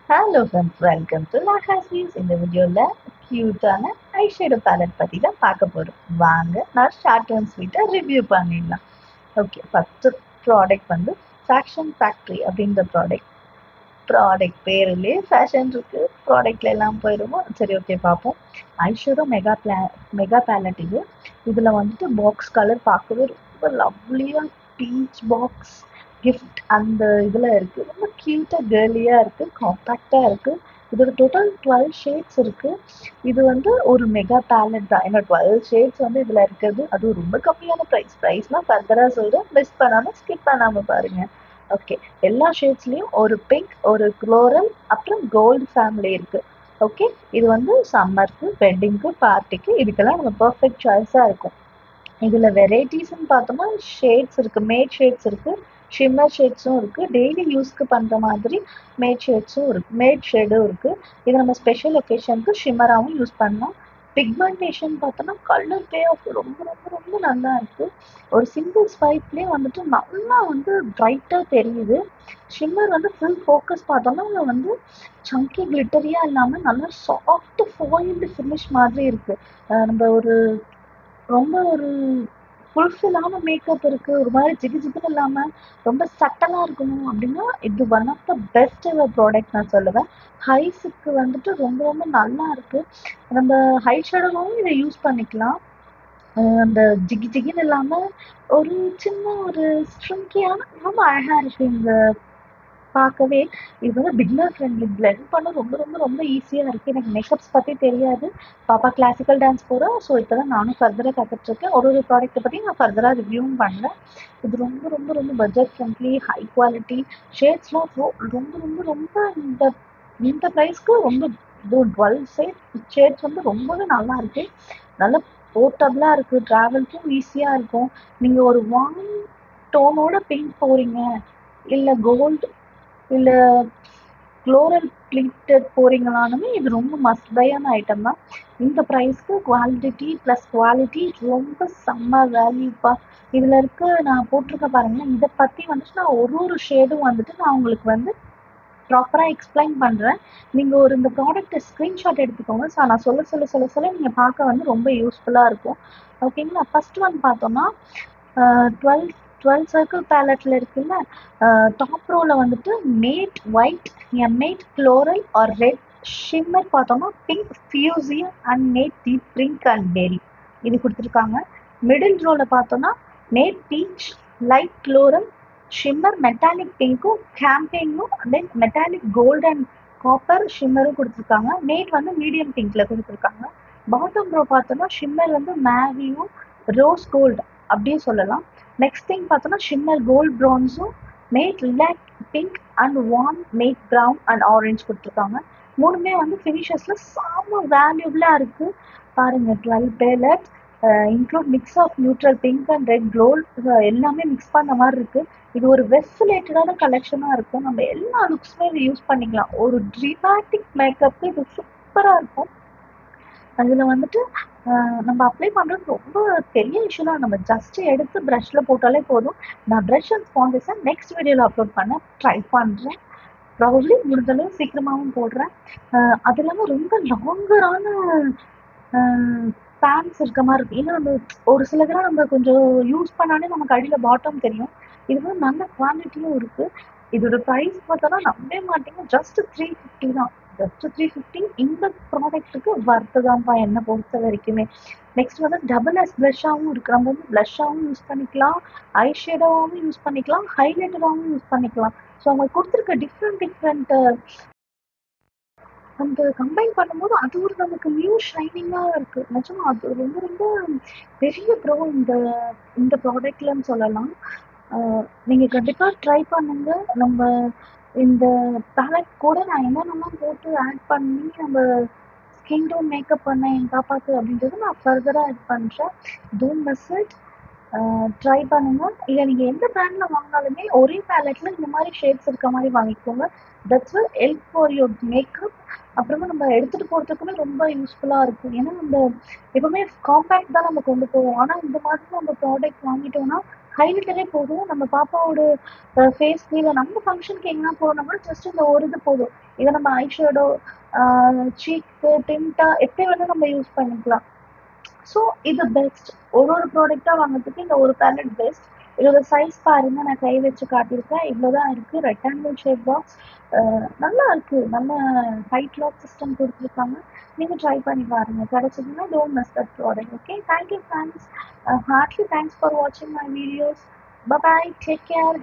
Hello friends, welcome to லாகாசிஸ். இந்த வீடியோவில் க்யூட்டான ஐ ஷேடோ பேலட் பற்றி தான் பார்க்க போகிறோம். வாங்க நான் ஷார்ட் அண்ட் ஸ்வீட்டாக ரிவ்யூ பண்ணிடலாம். ஓகே, ஃபஸ்ட்டு ப்ராடக்ட் வந்து ஃபேஷன் ஃபேக்ட்ரி அப்படின்ற ப்ராடக்ட் பேர்லேயே ஃபேஷன் இருக்குது, ப்ராடக்ட்ல எல்லாம் போயிடுவோம். சரி, ஓகே, பார்ப்போம். ஐஷேடோ மெகா பேலட் இதில் வந்துட்டு பாக்ஸ் கலர் பார்க்கவே ரொம்ப லவ்லியாக பீச் பாக்ஸ் கிஃப்ட் அந்த இதில் இருக்குது. ரொம்ப க்யூட்டாக கேர்லியாக இருக்குது, காம்பேக்டாக இருக்குது. இதோட டோட்டல் 12 ஷேட்ஸ் இருக்குது. இது வந்து ஒரு மெகா பேலட் தான். ஏன்னா 12 ஷேட்ஸ் வந்து இதில் இருக்கிறது. அதுவும் ரொம்ப கம்மியான ப்ரைஸ்லாம் ஃபர்தராக சொல்கிறேன். மிஸ் பண்ணாமல் ஸ்கிப் பண்ணாமல் பாருங்கள். ஓகே, எல்லா ஷேட்ஸ்லேயும் ஒரு பிங்க், ஒரு குளோரல், அப்புறம் கோல்டு ஃபேமிலி இருக்குது. ஓகே, இது வந்து சம்மருக்கு, வெட்டிங்க்கு, பார்ட்டிக்கு இதுக்கெல்லாம் நம்ம பர்ஃபெக்ட் சாய்ஸாக இருக்கும். இதில் வெரைட்டிஸ்ன்னு பார்த்தோம்னா ஷேட்ஸ் இருக்குது, மேட் ஷேட்ஸ் இருக்குது, ஷிம்மர் ஷேட்ஸும் இருக்குது, டெய்லி யூஸ்க்கு பண்ணுற மாதிரி மேட் ஷேடும் இருக்குது. இது நம்ம ஸ்பெஷல் ஒகேஷனுக்கு ஷிம்மராகவும் யூஸ் பண்ணலாம். பிக்மெண்டேஷன் பார்த்தோன்னா கலர் பே ஆஃப் ரொம்ப ரொம்ப ரொம்ப நல்லா இருக்குது. ஒரு சிங்கிள் ஸ்வைப்லேயே வந்துட்டு நல்லா வந்து பிரைட்டாக தெரியுது. ஷிம்மர் வந்து ஃபுல் ஃபோக்கஸ் பார்த்தோம்னா வந்து சங்கி கிளிட்டரியாக இல்லாமல் நல்லா சாஃப்ட் ஃபாயில்டு ஃபினிஷ் மாதிரி இருக்குது. நம்ம ரொம்ப ஒரு ஃபுல்ஃபில்லான மேக்கப் இருக்குது, ஒரு மாதிரி ஜிகு ஜிகுன்னு இல்லாமல் ரொம்ப சட்டலாக இருக்கணும் அப்படின்னா இது one of the best product நான் சொல்லுவேன். ஹைஸுக்கு வந்துட்டு ரொம்ப ரொம்ப நல்லா இருக்குது. நம்ம ஹை ஷேடோவாகவும் இதை யூஸ் பண்ணிக்கலாம். அந்த ஜிகி ஜிகின்னு இல்லாமல் ஒரு சின்ன ஒரு ஸ்ட்ரிங்கியான ரொம்ப அழகாக இருக்குது. இந்த பார்க்கவே இது வந்து பிகினர் ஃப்ரெண்ட்லி, பிளெண்ட் பண்ண ரொம்ப ரொம்ப ரொம்ப ஈஸியாக இருக்குது. எனக்கு மேக்கப்ஸ் பற்றி தெரியாது, பாப்பா கிளாசிக்கல் டான்ஸ் போகிறோம். ஸோ இப்போ தான் நானும் ஃபர்தராக கற்றுட்ருக்கேன். ஒரு ப்ராடக்ட்டை பற்றி நான் ஃபர்தராக ரிவ்யூவும் பண்ணுறேன். இது ரொம்ப ரொம்ப ரொம்ப பட்ஜெட் ஃப்ரெண்ட்லி, ஹை குவாலிட்டி ஷேட்ஸ்லாம் ரொம்ப ரொம்ப ரொம்ப இந்த இந்த ப்ரைஸ்க்கு ரொம்ப இது 12 ஷேட்ஸ் வந்து ரொம்பவே நல்லா இருக்குது. நல்ல போர்ட்டபுளாக இருக்குது, ட்ராவல்க்கும் ஈஸியாக இருக்கும். நீங்கள் ஒரு வார்ம் டோனோட பிங்க் போகிறீங்க, இல்லை கோல்டு, இல்லை ஃப்ளோரல் ப்ளிட்டட் போகிறீங்களானுமே இது ரொம்ப மஸ்ட் பையான ஐட்டம் தான். இந்த ப்ரைஸ்க்கு குவாலிட்டி ரொம்ப செம்ம வேல்யூப்பா. இதில் நான் போட்டிருக்க பாருங்கள். இதை பற்றி வந்துட்டு நான் ஒரு ஷேடும் வந்துட்டு நான் உங்களுக்கு வந்து ப்ராப்பராக எக்ஸ்பிளைன் பண்ணுறேன். நீங்கள் இந்த ப்ராடக்ட்டை ஸ்க்ரீன்ஷாட் எடுத்துக்கோங்க. ஸோ நான் சொல்ல நீங்கள் பார்க்க வந்து ரொம்ப யூஸ்ஃபுல்லாக இருக்கும். ஓகேங்களா? ஃபர்ஸ்ட் ஒன் பார்த்தோம்னா 12 12 சர்க்கிள் பேலட்டில் இருக்குல்ல, டாப் ரோவில் வந்துட்டு matte white, matte floral or red, shimmer பார்த்தோம்னா pink fuchsia and matte deep pink and berry இது கொடுத்துருக்காங்க. மிடில் ரோவில் பார்த்தோம்னா matte peach, light floral, shimmer metallic பிங்க்கும் கேம்பெயினும், then metallic gold and copper ஷிம்மரும் கொடுத்துருக்காங்க. மேட் வந்து மீடியம் பிங்க்ல கொடுத்துருக்காங்க. பாட்டம் ரோ பார்த்தோம்னா ஷிம்மர் வந்து மேவியும் ரோஸ் கோல்டு அப்படியே சொல்லலாம். நெக்ஸ்ட் திங் பார்த்தோம்னா ஷிம்மர் கோல்ட் ப்ரௌன்ஸும், matte lilac pink and warm matte brown and orange கொடுத்துருக்காங்க. மூணுமே வந்து ஃபினிஷஸில் செம்ம வேல்யூபிளாக இருக்குது. பாருங்கள், 12 palette include mix of neutral pink and red gold எல்லாமே மிக்ஸ் பண்ண மாதிரி இருக்குது. இது ஒரு வெஸ்ட் ரிலேட்டடான கலெக்ஷனாக இருக்கும். நம்ம எல்லா லுக்ஸுமே இது யூஸ் பண்ணிக்கலாம். ஒரு ட்ரிமாட்டிக் மேக்கப்புக்கு இது சூப்பராக இருக்கும். அதில் வந்துட்டு நம்ம அப்ளை பண்ணுறது ரொம்ப பெரிய விஷயம்லாம். நம்ம ஜஸ்ட் எடுத்து ப்ரஷில் போட்டாலே போதும். நான் ப்ரஷ் அண்ட் ஸ்பாஞ்சஸை நெக்ஸ்ட் வீடியோவில் அப்லோட் பண்ண ட்ரை பண்ணுறேன். ப்ராபப்ளி முடிஞ்சளவு சீக்கிரமாகவும் போடுறேன். அது இல்லாமல் ரொம்ப லாங்கரான பேண்ட்ஸ் இருக்க மாதிரி இருக்குது. ஏன்னா நம்ம ஒரு சிலதெல்லாம் நம்ம கொஞ்சம் யூஸ் பண்ணாலே நமக்கு அடியில் பாட்டம் தெரியும். இது வந்து நல்ல குவாலிட்டியும் இருக்குது. இதோட ப்ரைஸ் பார்த்தோன்னா நம்பவே மாட்டீங்க, ஜஸ்ட் 350 தான். ஜஸ்ட் 350 இந்த ப்ராடக்ட்டுக்கு வர்த்து தான்ப்பா என்னை பொறுத்த வரைக்குமே. நெக்ஸ்ட் வந்து டபுள் எஸ் ப்ளஷ்ஷாகவும் இருக்குது. நம்ம வந்து ப்ளஷ்ஷாகவும் யூஸ் பண்ணிக்கலாம், ஐ ஷேடோவாகவும் யூஸ் பண்ணிக்கலாம், ஹைலைட்டராகவும் யூஸ் பண்ணிக்கலாம். ஸோ அவங்க கொடுத்துருக்க டிஃப்ரெண்ட் அந்த கம்பைன் பண்ணும்போது அது ஒரு நமக்கு நியூ ஷைனிங்காக இருக்குது. நிஜமா அது ரொம்ப ரொம்ப பெரிய ப்ரோ இந்த ப்ராடக்ட்லன்னு சொல்லலாம். நீங்கள் கண்டிப்பாக ட்ரை பண்ணுங்க. நம்ம இந்த பேலட் கூட நான் என்னென்னலாம் போட்டு ஆட் பண்ணி நம்ம ஸ்கின் டோன் மேக்கப் பண்ண என் பாப்பாக்கு அப்படின்றது நான் ஃபர்தராக ஆட் பண்ணுறேன். Don't miss it. ட்ரை பண்ணுங்க. இல்லை நீங்கள் எந்த பிராண்டில் வாங்கினாலுமே ஒரே பேலட்டில் இந்த மாதிரி ஷேட்ஸ் இருக்க மாதிரி வாங்கிக்கோங்க. That's will help for your makeup. அப்புறமா நம்ம எடுத்துகிட்டு போகிறதுக்குமே ரொம்ப யூஸ்ஃபுல்லாக இருக்கும். ஏன்னா நம்ம எப்பவுமே காம்பேக்ட் தான் நம்ம கொண்டு போவோம். ஆனால் இந்த மாதிரி நம்ம ப்ராடக்ட் வாங்கிட்டோம்னா ஹைலைட்டரே போதும். நம்ம பாப்பாவோட ஃபேஸ்க்கு இல்லை நம்ம ஃபங்க்ஷனுக்கு எங்கன்னா போகணும்னா கூட ஜஸ்ட் இந்த ஒரு இது போதும். இதை நம்ம ஐஷேடோ, சீக்கு, டிண்டா எப்படி வேணால் நம்ம யூஸ் பண்ணிக்கலாம். ஸோ இது பெஸ்ட். ஒரு ப்ராடக்டாக வாங்குறதுக்கு இந்த ஒரு பேலட் பெஸ்ட். இதோட சைஸ் பாருங்க, நான் கை வச்சு காட்டியிருக்கேன். இவ்வளோதான் இருக்கு. ரெக்டாங்கிள் ஷேப் பாக்ஸ் நல்லா இருக்கு. நல்ல ஹைட் லாக் சிஸ்டம் கொடுத்துருக்காங்க. நீங்கள் ட்ரை பண்ணி பாருங்க. கிடைச்சதுன்னா don't miss that product. Okay, thank you friends. Heartily thanks for வாட்சிங் my videos. Bye, take care.